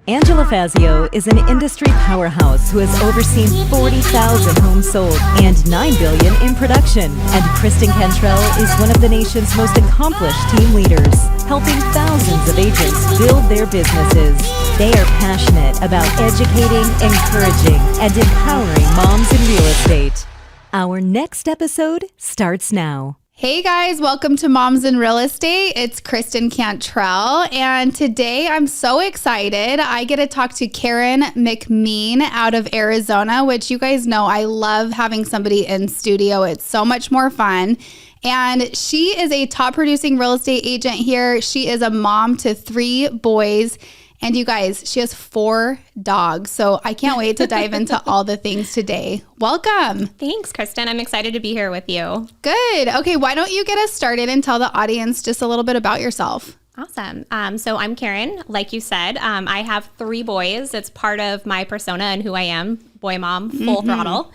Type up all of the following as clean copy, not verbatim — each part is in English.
Angela Fazio is an industry powerhouse who has overseen 40,000 homes sold and $9 billion in production. And Kristen Cantrell is one of the nation's most accomplished team leaders, helping thousands of agents build their businesses. They are passionate about educating, encouraging, and empowering moms in real estate. Our next episode starts now. Hey guys, welcome to Moms in Real Estate. It's Kristen Cantrell, and today I'm so excited. I get to talk to Karen McMeen out of Arizona, which you guys know I love having somebody in studio. It's so much more fun. And she is a top producing real estate agent here. She is a mom to 3 boys. And you guys, she has 4 dogs. So I can't wait to dive into all the things today. Welcome. Thanks, Kristen. I'm excited to be here with you. Good. Okay, why don't you get us started and tell the audience just a little bit about yourself? Awesome. So I'm Karen. Like you said, I have 3 boys. It's part of my persona and who I am. Boy mom, full throttle.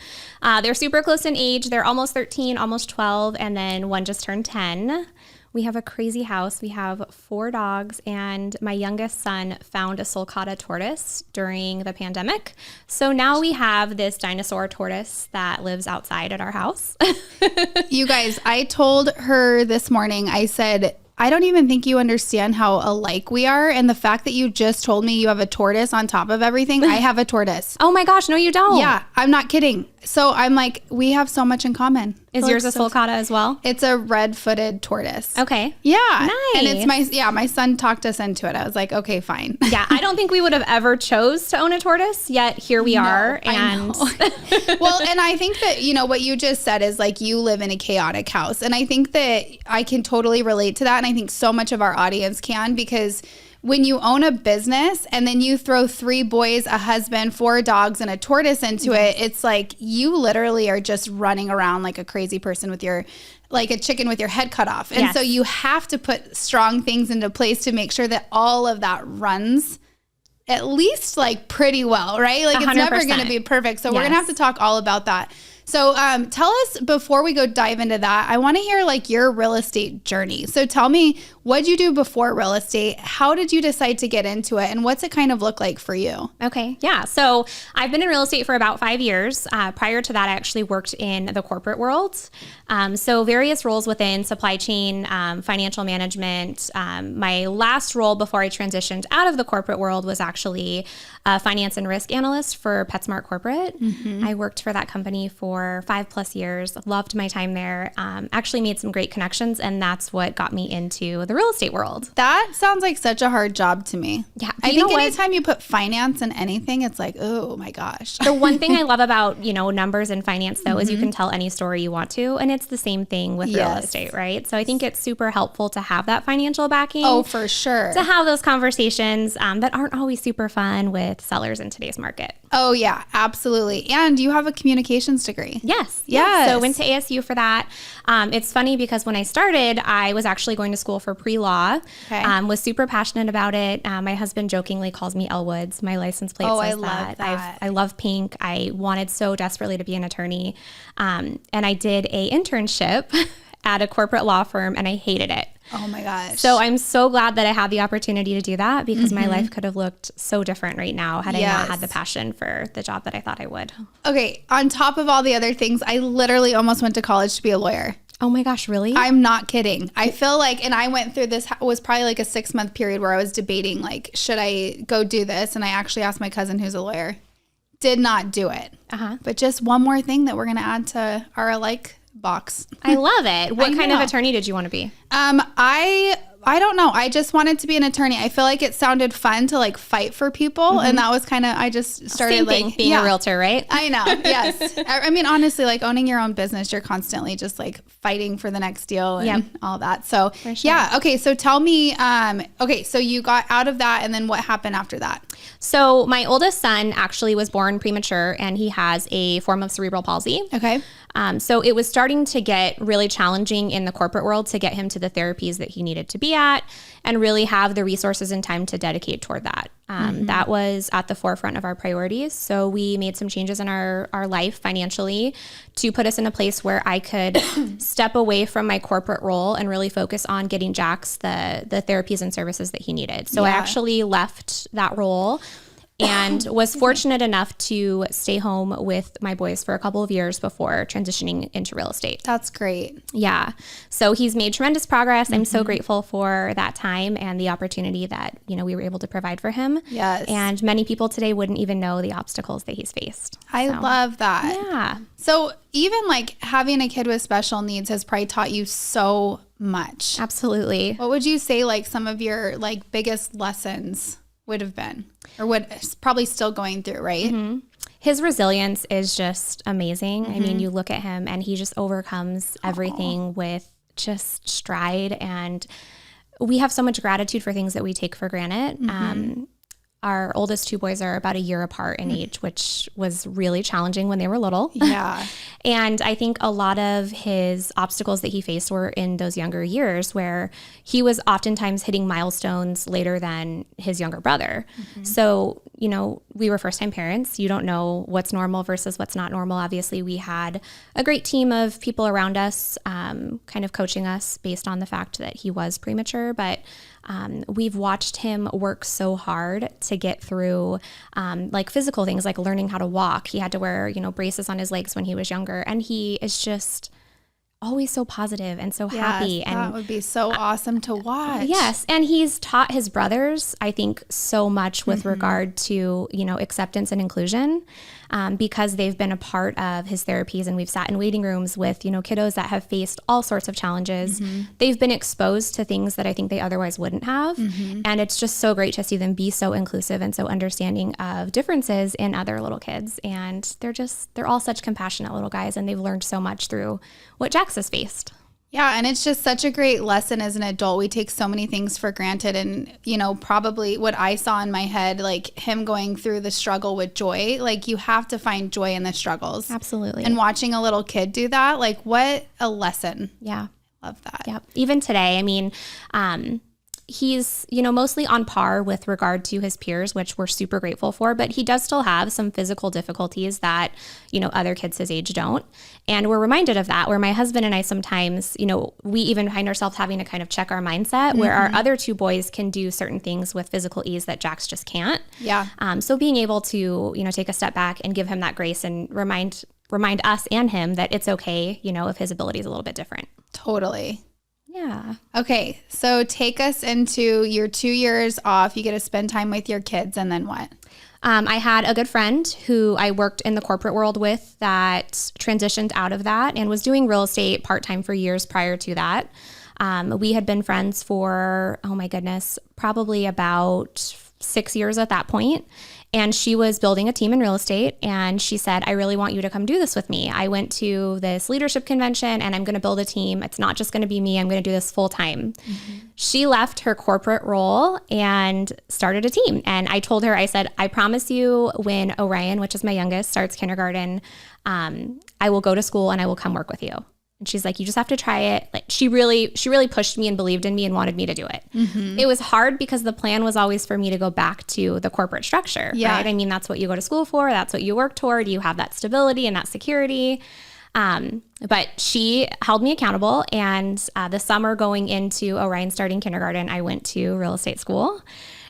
They're super close in age. They're almost 13, almost 12, and then one just turned 10. We have a crazy house. We have 4 dogs, and my youngest son found a sulcata tortoise during the pandemic. So now we have this dinosaur tortoise that lives outside at our house. You guys, I told her this morning, I said, I don't even think you understand how alike we are. And the fact that you just told me you have a tortoise on top of everything, I have a tortoise. Oh my gosh, no you don't. Yeah, I'm not kidding. So I'm like, we have so much in common. Is yours a sulcata as well? It's a red-footed tortoise. Okay. Yeah. Nice. And it's my son talked us into it. I was like, okay, fine. Yeah, I don't think we would have ever chose to own a tortoise, yet here we are. And well, and I think that, you know, what you just said is like you live in a chaotic house. And I think that I can totally relate to that. And I think so much of our audience can, because when you own a business and then you throw 3 boys, a husband, 4 dogs, and a tortoise into it, it's like you literally are just running around like a crazy person with your, like a chicken with your head cut off. And so you have to put strong things into place to make sure that all of that runs at least like pretty well, right? Like 100%. It's never going to be perfect. So we're going to have to talk all about that. So tell us, before we go dive into that, I want to hear like your real estate journey. So tell me, what'd you do before real estate? How did you decide to get into it? And what's it kind of look like for you? Okay. Yeah. So I've been in real estate for about 5 years. Prior to that, I actually worked in the corporate world. So various roles within supply chain, financial management. My last role before I transitioned out of the corporate world was actually a finance and risk analyst for PetSmart Corporate. I worked for that company for 5+ years. Loved my time there. Actually made some great connections, and that's what got me into the real estate world. That sounds like such a hard job to me. Yeah. I think anytime you put finance in anything, it's like, oh my gosh. The one thing I love about, you know, numbers and finance though, is you can tell any story you want to, and it's the same thing with real estate, right? So I think it's super helpful to have that financial backing. Oh, for sure. To have those conversations that aren't always super fun with sellers in today's market. Oh yeah, absolutely. And you have a communications degree. Yes. Yes. So went to ASU for that. It's funny because when I started, I was actually going to school for pre-law. Okay. Was super passionate about it. My husband jokingly calls me Elle Woods. My license plate says love that. I love pink. I wanted so desperately to be an attorney. And I did a internship at a corporate law firm, and I hated it. Oh my gosh. So I'm so glad that I had the opportunity to do that, because my life could have looked so different right now had I not had the passion for the job that I thought I would. Okay. On top of all the other things, I literally almost went to college to be a lawyer. Oh my gosh, really? I'm not kidding. I feel like, and I went through this, was probably like a 6-month period where I was debating, like, should I go do this? And I actually asked my cousin who's a lawyer. Did not do it. But just one more thing that we're going to add to our alike box. I love it. What kind of attorney did you want to be? I don't know. I just wanted to be an attorney. I feel like it sounded fun to like fight for people. And that was kind of, I just started Same thing, being a realtor, right? I know. Yes. I mean, honestly, like owning your own business, you're constantly just like fighting for the next deal and all that. So yeah. Okay. So tell me, okay. So you got out of that, and then what happened after that? So my oldest son actually was born premature, and he has a form of cerebral palsy. Okay. So it was starting to get really challenging in the corporate world to get him to the therapies that he needed to be at, and really have the resources and time to dedicate toward that. That was at the forefront of our priorities. So we made some changes in our life financially to put us in a place where I could step away from my corporate role and really focus on getting Jax the therapies and services that he needed. So I actually left that role and was fortunate enough to stay home with my boys for a couple of years before transitioning into real estate. That's great. Yeah. So he's made tremendous progress. I'm so grateful for that time and the opportunity that, we were able to provide for him. Yes. And many people today wouldn't even know the obstacles that he's faced. I love that. Yeah. So even like having a kid with special needs has probably taught you so much. Absolutely. What would you say like some of your like biggest lessons would have been, or what is probably still going through, right? His resilience is just amazing. I mean, you look at him and he just overcomes everything with just stride, and we have so much gratitude for things that we take for granted. Our oldest two boys are about a year apart in age, which was really challenging when they were little. Yeah. And I think a lot of his obstacles that he faced were in those younger years, where he was oftentimes hitting milestones later than his younger brother. So, we were first-time parents. You don't know what's normal versus what's not normal. Obviously, we had a great team of people around us, kind of coaching us based on the fact that he was premature, but we've watched him work so hard to get through like physical things, like learning how to walk. He had to wear, braces on his legs when he was younger, and he is just always so positive and so happy. And that would be so awesome to watch. Yes. And he's taught his brothers, I think, so much with regard to, acceptance and inclusion, because they've been a part of his therapies, and we've sat in waiting rooms with, kiddos that have faced all sorts of challenges. They've been exposed to things that I think they otherwise wouldn't have. And it's just so great to see them be so inclusive and so understanding of differences in other little kids. And they're all such compassionate little guys, and they've learned so much through what Jax has faced. Yeah. And it's just such a great lesson as an adult. We take so many things for granted. And, probably what I saw in my head, like him going through the struggle with joy, like you have to find joy in the struggles. Absolutely. And watching a little kid do that, like what a lesson. Yeah. Love that. Yeah. Even today, I mean, he's, mostly on par with regard to his peers, which we're super grateful for, but he does still have some physical difficulties that, other kids his age don't. And we're reminded of that, where my husband and I sometimes, we even find ourselves having to kind of check our mindset, where our other two boys can do certain things with physical ease that Jax just can't. Yeah. So being able to, take a step back and give him that grace and remind us and him that it's okay, if his ability is a little bit different. Totally. Yeah. Okay. So take us into your 2 years off. You get to spend time with your kids, and then what? I had a good friend who I worked in the corporate world with that transitioned out of that and was doing real estate part-time for years prior to that. We had been friends for, oh my goodness, probably about 6 years at that point. And she was building a team in real estate, and she said, I really want you to come do this with me. I went to this leadership convention, and I'm going to build a team. It's not just going to be me. I'm going to do this full time. She left her corporate role and started a team. And I told her, I said, I promise you, when Orion, which is my youngest, starts kindergarten, I will go to school and I will come work with you. And she's like, you just have to try it. Like she really pushed me and believed in me and wanted me to do it. It was hard because the plan was always for me to go back to the corporate structure, right? I mean, that's what you go to school for. That's what you work toward. You have that stability and that security. But she held me accountable. And the summer going into Orion starting kindergarten, I went to real estate school.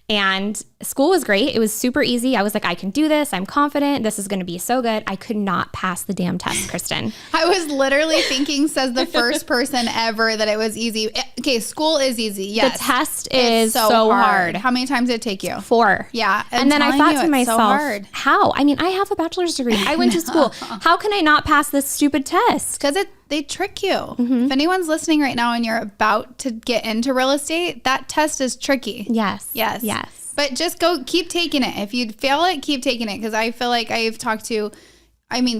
And school was great. It was super easy. I was like, I can do this. I'm confident. This is going to be so good. I could not pass the damn test, Kristen. I was literally thinking, says the first person ever, that it was easy. Okay, school is easy. Yes. The test is so hard. How many times did it take you? 4. Yeah. And then I thought to myself, how? I mean, I have a bachelor's degree. I went to school. How can I not pass this stupid test? Because they trick you. If anyone's listening right now and you're about to get into real estate, that test is tricky. Yes. But just keep taking it. If you fail it, keep taking it. Because I feel like I've talked to,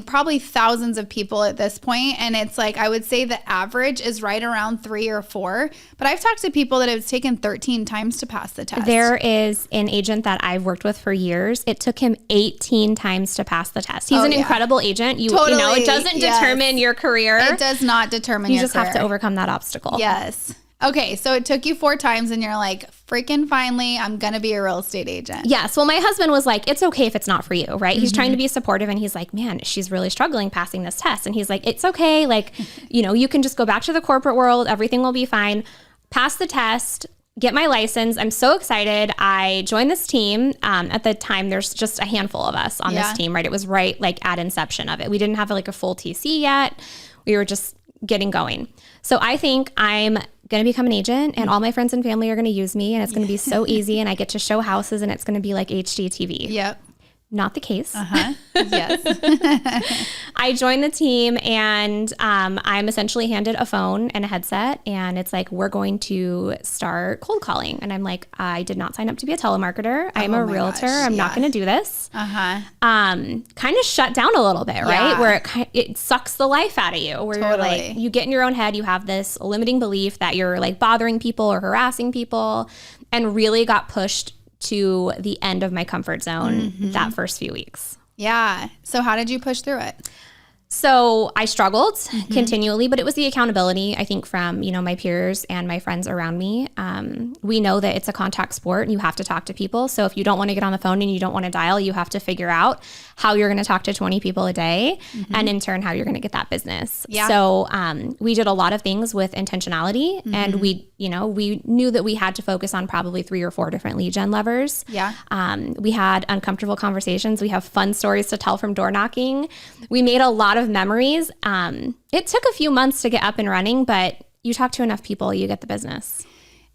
probably thousands of people at this point, and it's like, I would say the average is right around 3 or 4. But I've talked to people that it's taken 13 times to pass the test. There is an agent that I've worked with for years. It took him 18 times to pass the test. He's an incredible agent. It doesn't determine your career. It does not determine your career. You just have to overcome that obstacle. Yes. Okay, so it took you 4 times and you're like, freaking finally, I'm going to be a real estate agent. Yes. Well, my husband was like, it's okay if it's not for you, right? He's trying to be supportive and he's like, man, she's really struggling passing this test. And he's like, it's okay. Like, you can just go back to the corporate world. Everything will be fine. Pass the test, get my license. I'm so excited. I joined this team. At the time, there's just a handful of us on this team, right? It was right like at inception of it. We didn't have like a full TC yet. We were just getting going. So I think I'm going to become an agent and all my friends and family are going to use me and it's going to be so easy and I get to show houses and it's going to be like HGTV. Yep. Not the case. Yes. I joined the team and I'm essentially handed a phone and a headset and it's like, we're going to start cold calling. And I'm like, I did not sign up to be a telemarketer. I'm a realtor. I'm not going to do this. Kind of shut down a little bit, right? Where it sucks the life out of you. Where you're like, you get in your own head, you have this limiting belief that you're like bothering people or harassing people and really got pushed to the end of my comfort zone that first few weeks. Yeah. So how did you push through it? So I struggled continually, but it was the accountability, I think, from, my peers and my friends around me. We know that it's a contact sport and you have to talk to people. So if you don't want to get on the phone and you don't want to dial, you have to figure out how you're going to talk to 20 people a day and in turn, how you're going to get that business. Yeah. So we did a lot of things with intentionality and we knew that we had to focus on probably 3 or 4 different lead gen levers. Yeah. We had uncomfortable conversations. We have fun stories to tell from door knocking. We made a lot of memories. It took a few months to get up and running, but you talk to enough people, you get the business.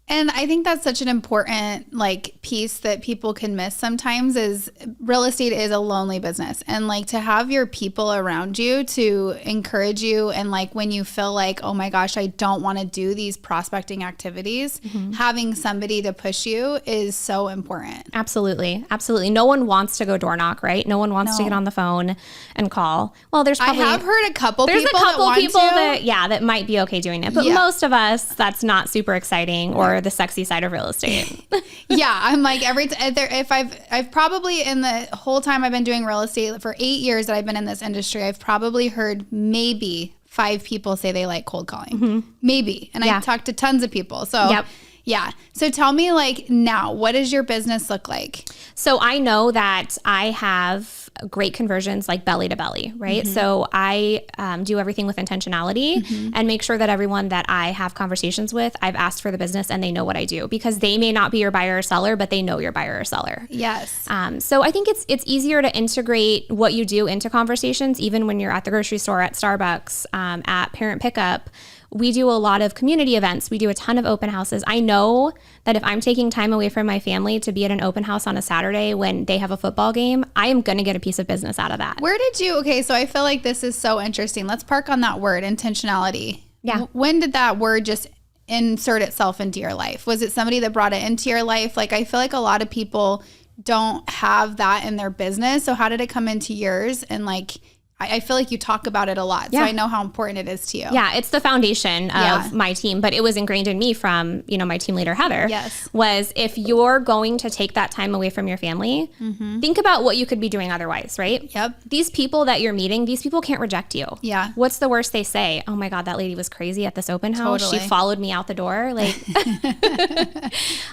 And I think that's such an important piece that people can miss sometimes is real estate is a lonely business. And to have your people around you to encourage you and when you feel like, oh my gosh, I don't want to do these prospecting activities, having somebody to push you is so important. Absolutely. Absolutely. No one wants to go door knock, right? No one wants to get on the phone and call. Well, I have heard a couple people that might be okay doing it. But most of us, that's not super exciting or the sexy side of real estate. I'm like if I've probably in the whole time I've been doing real estate for 8 years that I've been in this industry, I've probably heard maybe 5 people say they like cold calling. Maybe. And I talked to tons of people. So yeah. So tell me now, what does your business look like? So I know that I have great conversions like belly to belly, right? So I do everything with intentionality and make sure that everyone that I have conversations with, I've asked for the business and they know what I do because they may not be your buyer or seller, but they know your buyer or seller. Yes. So I think it's easier to integrate what you do into conversations, even when you're at the grocery store, at Starbucks, at parent pickup. We do a lot of community events. We do a ton of open houses. I know that if I'm taking time away from my family to be at an open house on a Saturday when they have a football game, I am going to get a piece of business out of that. So I feel like this is so interesting. Let's park on that word, intentionality. Yeah. When did that word just insert itself into your life? Was it somebody that brought it into your life? I feel like a lot of people don't have that in their business. So how did it come into yours? And I feel like you talk about it a lot, so I know how important it is to you. Yeah, it's the foundation of my team, but it was ingrained in me from, my team leader, Heather, was if you're going to take that time away from your family, think about what you could be doing otherwise, right? Yep. These people that you're meeting, these people can't reject you. Yeah. What's the worst they say? Oh my God, that lady was crazy at this open house. Totally. She followed me out the door.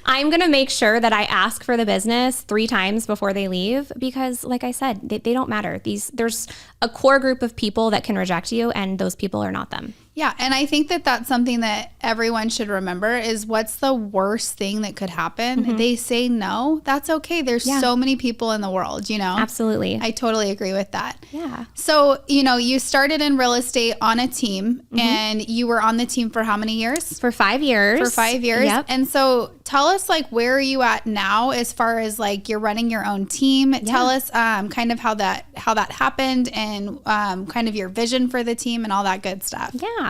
I'm going to make sure that I ask for the business 3 times before they leave because like I said, they don't matter. There's a core group of people that can reject you and those people are not them. Yeah. And I think that that's something that everyone should remember is what's the worst thing that could happen? They say no. That's okay. There's so many people in the world, Absolutely. I totally agree with that. Yeah. So, you started in real estate on a team and you were on the team for how many years? For 5 years. For 5 years. Yep. And so tell us where are you at now as far as you're running your own team? Yeah. Tell us kind of how that happened and kind of your vision for the team and all that good stuff. Yeah.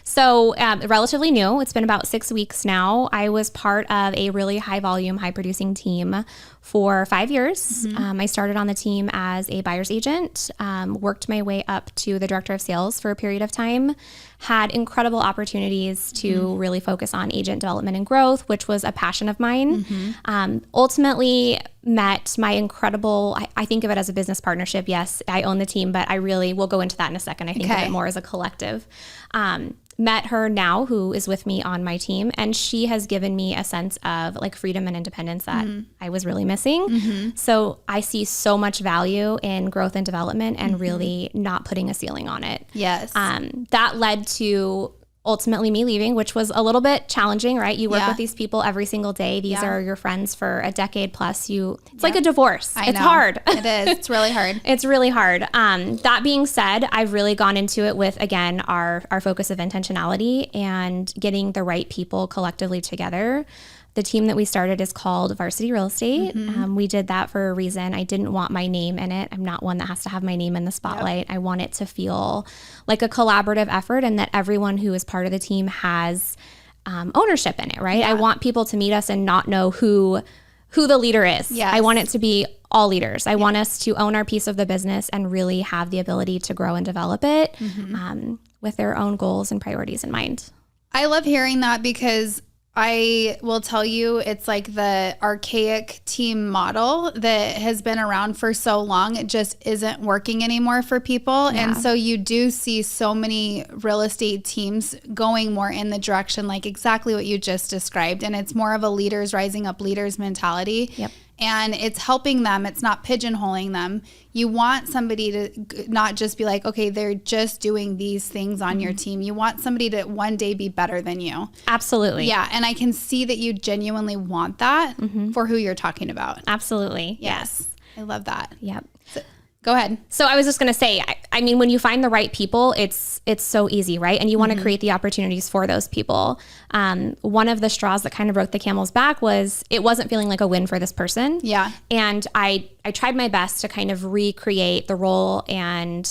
So relatively new. It's been about 6 weeks now. I was part of a really high volume, high producing team for 5 years. I started on the team as a buyer's agent, worked my way up to the director of sales for a period of time, had incredible opportunities to really focus on agent development and growth, which was a passion of mine. Ultimately met my incredible, I think of it as a business partnership. Yes, I own the team, but we'll go into that in a second. I think of it more as a collective. met her now, who is with me on my team, and she has given me a sense of like freedom and independence that I was really missing. So I see so much value in growth and development and really not putting a ceiling on it. Yes. That led to ultimately me leaving, which was a little bit challenging, right? You work with these people every single day. These are your friends for a decade plus. It's like a divorce. It's hard. It is. It's really hard. It's really hard. That being said, I've really gone into it with, again, our focus of intentionality and getting the right people collectively together. The team that we started is called Varsity Real Estate. We did that for a reason. I didn't want my name in it. I'm not one that has to have my name in the spotlight. I want it to feel like a collaborative effort and that everyone who is part of the team has ownership in it, right? I want people to meet us and not know who the leader is. Yes. I want it to be all leaders. I want us to own our piece of the business and really have the ability to grow and develop it with their own goals and priorities in mind. I love hearing that because I will tell you, it's like the archaic team model that has been around for so long. It just isn't working anymore for people. Yeah. And so you do see so many real estate teams going more in the direction like exactly what you just described. And it's more of a leaders rising up leaders mentality. Yep. And it's helping them. It's not pigeonholing them. You want somebody to not just be like, okay, they're just doing these things on your team. You want somebody to one day be better than you. Absolutely. Yeah. And I can see that you genuinely want that for who you're talking about. Absolutely. Yes. I love that. Yep. Go ahead. So I was just going to say, I mean, when you find the right people, it's so easy, right? And you want to create the opportunities for those people. One of the straws that kind of broke the camel's back was it wasn't feeling like a win for this person. Yeah. And I tried my best to kind of recreate the role and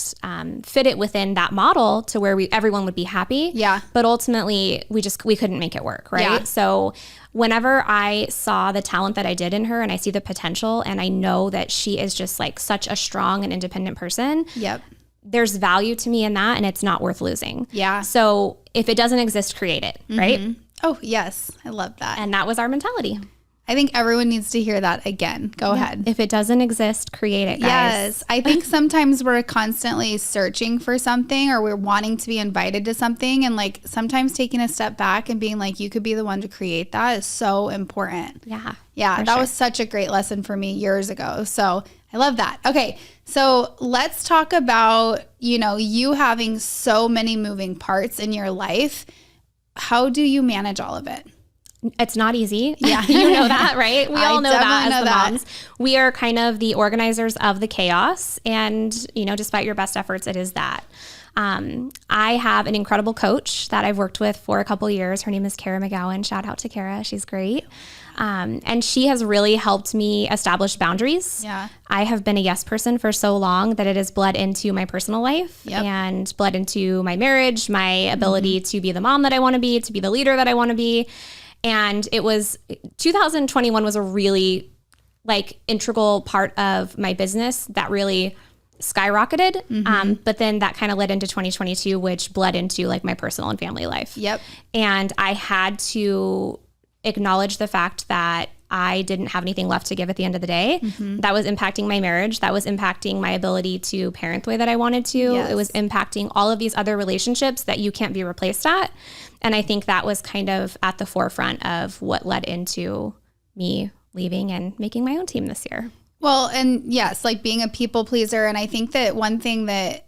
fit it within that model to where everyone would be happy. Yeah. But ultimately, we couldn't make it work, right? Yeah. So whenever I saw the talent that I did in her and I see the potential and I know that she is just like such a strong and independent person, Yep. there's value to me in that and it's not worth losing. Yeah. So if it doesn't exist, create it, right? Oh, yes. I love that. And that was our mentality. I think everyone needs to hear that again. Go ahead. If it doesn't exist, create it, guys. Yes. I think sometimes we're constantly searching for something or we're wanting to be invited to something. And like sometimes taking a step back and being like, you could be the one to create that is so important. Yeah. Yeah. That was such a great lesson for me years ago. So I love that. Okay. So let's talk about, you having so many moving parts in your life. How do you manage all of it? It's not easy. Yeah. You know that, right? We all know that as the moms. We are kind of the organizers of the chaos. And, despite your best efforts, it is that. I have an incredible coach that I've worked with for a couple years. Her name is Kara McGowan. Shout out to Kara. She's great. And she has really helped me establish boundaries. Yeah. I have been a yes person for so long that it has bled into my personal life and bled into my marriage, my ability to be the mom that I want to be the leader that I want to be. And 2021 was a really integral part of my business that really skyrocketed. But then that kind of led into 2022, which bled into my personal and family life. Yep. And I had to acknowledge the fact that I didn't have anything left to give at the end of the day. That was impacting my marriage. That was impacting my ability to parent the way that I wanted to. Yes. It was impacting all of these other relationships that you can't be replaced at. And I think that was kind of at the forefront of what led into me leaving and making my own team this year. Well, and yes, being a people pleaser. And I think that one thing that,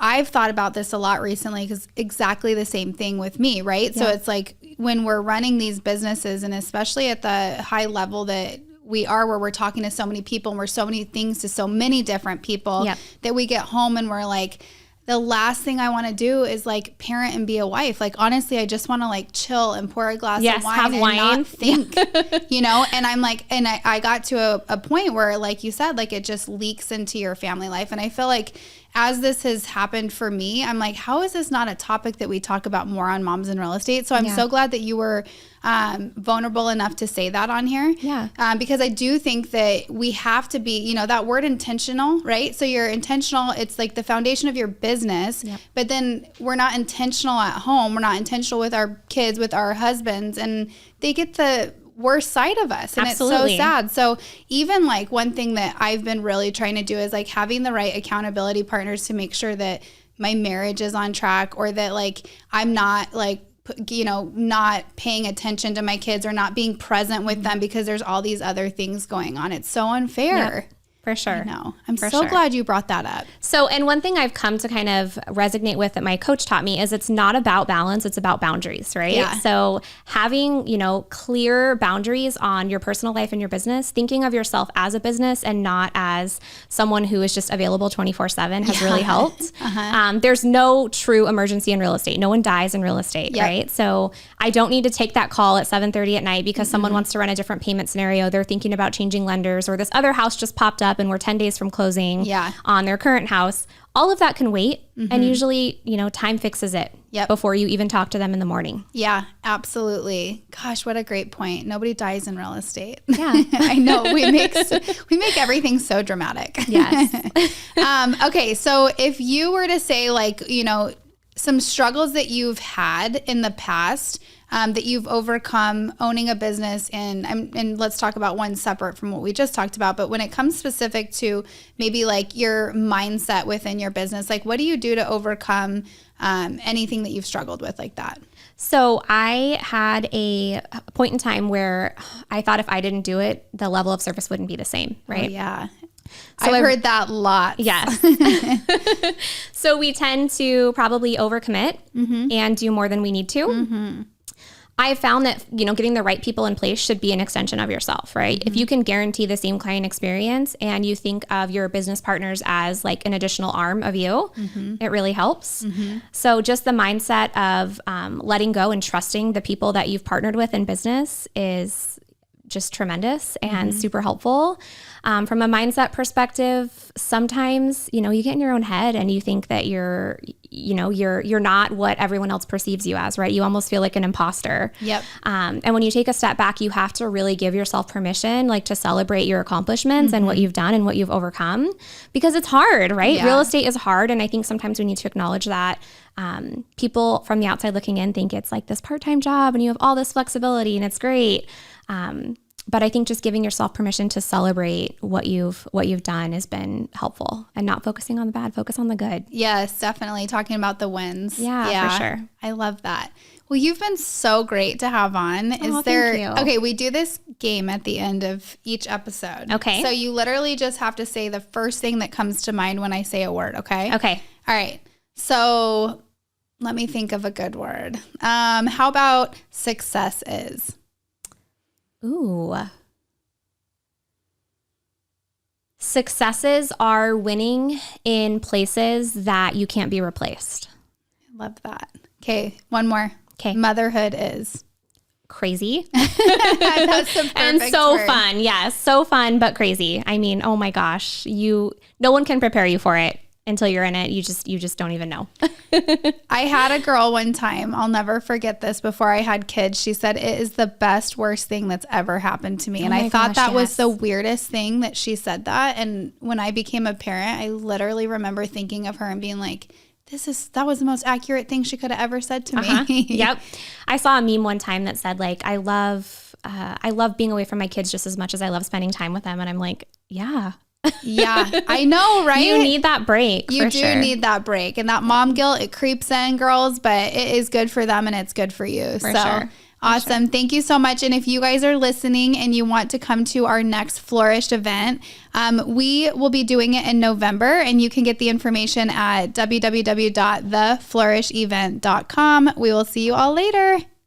I've thought about this a lot recently because exactly the same thing with me, right? Yeah. So it's when we're running these businesses and especially at the high level that we are, where we're talking to so many people and we're so many things to so many different people that we get home and we're like, the last thing I want to do is parent and be a wife. Honestly, I just want to chill and pour a glass of wine and not think, and I'm and I got to a point where, like you said, it just leaks into your family life. And I feel as this has happened for me, I'm how is this not a topic that we talk about more on Moms in Real Estate? So I'm so glad that you were vulnerable enough to say that on here. Yeah. Because I do think that we have to be, that word intentional, right? So you're intentional. It's the foundation of your business, but then we're not intentional at home. We're not intentional with our kids, with our husbands, and they get the worst side of us. And Absolutely. It's so sad. So even one thing that I've been really trying to do is having the right accountability partners to make sure that my marriage is on track, or that like I'm not like, not paying attention to my kids or not being present with them because there's all these other things going on. It's so unfair. Yep. For sure. No, I'm so glad you brought that up. So, and one thing I've come to kind of resonate with that my coach taught me is it's not about balance, it's about boundaries, right? Yeah. So having, clear boundaries on your personal life and your business, thinking of yourself as a business and not as someone who is just available 24/7 has really helped. There's no true emergency in real estate. No one dies in real estate, right? So I don't need to take that call at 7:30 at night because someone wants to run a different payment scenario. They're thinking about changing lenders, or this other house just popped up and we're 10 days from closing on their current house. All of that can wait. And usually, time fixes it before you even talk to them in the morning. Yeah, absolutely. Gosh, what a great point. Nobody dies in real estate. Yeah. I know. We make everything so dramatic. Yes. Okay. So if you were to say like, some struggles that you've had in the past, that you've overcome owning a business, and let's talk about one separate from what we just talked about, but when it comes specific to maybe like your mindset within your business, like what do you do to overcome anything that you've struggled with like that? So I had a point in time where I thought if I didn't do it, the level of service wouldn't be the same, right? Oh, yeah. So I've heard that a lot. Yes. So we tend to probably overcommit and do more than we need to. I found that, getting the right people in place should be an extension of yourself, right? If you can guarantee the same client experience and you think of your business partners as like an additional arm of you, it really helps. So just the mindset of letting go and trusting the people that you've partnered with in business is just tremendous and super helpful. From a mindset perspective, sometimes, you get in your own head and you think that you're not what everyone else perceives you as, right? You almost feel like an imposter. Yep. And when you take a step back, you have to really give yourself permission, like to celebrate your accomplishments and what you've done and what you've overcome, because it's hard, right? Yeah. Real estate is hard. And I think sometimes we need to acknowledge that. People from the outside looking in think it's like this part-time job and you have all this flexibility and it's great. But I think just giving yourself permission to celebrate what you've done has been helpful, and not focusing on the bad, focus on the good. Yes, definitely. Talking about the wins. Yeah, for sure. I love that. Well, you've been so great to have on. Thank you. Okay, we do this game at the end of each episode. Okay. So you literally just have to say the first thing that comes to mind when I say a word, okay? Okay. All right. So let me think of a good word. How about success is? Ooh. Successes are winning in places that you can't be replaced. I love that. Okay, one more. Okay. Motherhood is crazy. That's the perfect And so word. fun. Yes, so fun, but crazy. I mean, oh my gosh, no one can prepare you for it until you're in it. You just don't even know. I had a girl one time, I'll never forget this, before I had kids. She said, it is the best, worst thing that's ever happened to me. And I thought that was the weirdest thing that she said that. And when I became a parent, I literally remember thinking of her and being like, that was the most accurate thing she could have ever said to me. Yep. I saw a meme one time that said like, I love being away from my kids just as much as I love spending time with them. And I'm like, yeah. Yeah, I know, right? You need that break. You do need that break. And that mom guilt, it creeps in, girls, but it is good for them and it's good for you. For sure. Awesome. Thank you so much. And if you guys are listening and you want to come to our next Flourish event, we will be doing it in November, and you can get the information at www.theflourishevent.com. We will see you all later.